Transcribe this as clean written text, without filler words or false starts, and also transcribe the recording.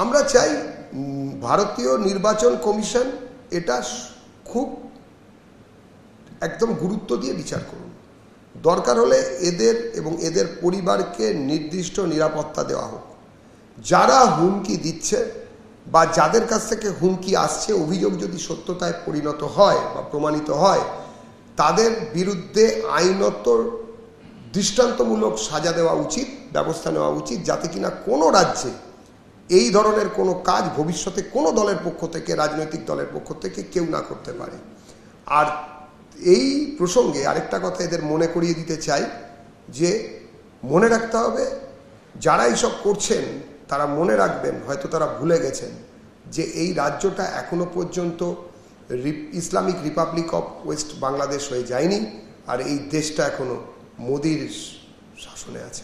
আমরা চাই ভারতীয় নির্বাচন কমিশন এটা খুব একদম গুরুত্ব দিয়ে বিচার করুন। দরকার হলে এদের এবং এদের পরিবারকে নির্দিষ্ট নিরাপত্তা দেওয়া হোক। যারা হুমকি দিচ্ছে বা যাদের কাছ থেকে হুমকি আসছে, অভিযোগ যদি সত্যতায় পরিণত হয় বা প্রমাণিত হয়, তাদের বিরুদ্ধে আইনত দৃষ্টান্তমূলক সাজা দেওয়া উচিত, ব্যবস্থা নেওয়া উচিত, যাতে কিনা কোনো রাজ্যে এই ধরনের কোনো কাজ ভবিষ্যতে কোনো দলের পক্ষ থেকে, রাজনৈতিক দলের পক্ষ থেকে কেউ না করতে পারে। আর এই প্রসঙ্গে আরেকটা কথা এদের মনে করিয়ে দিতে চাই যে মনে রাখতে হবে, যারা এইসব করছেন তারা মনে রাখবেন, হয়তো তারা ভুলে গেছেন যে এই রাজ্যটা এখনো পর্যন্ত Islamic Republic of West Bangladesh হয়ে যায়নি, আর এই দেশটা এখনো মোদির শাসনে আছে।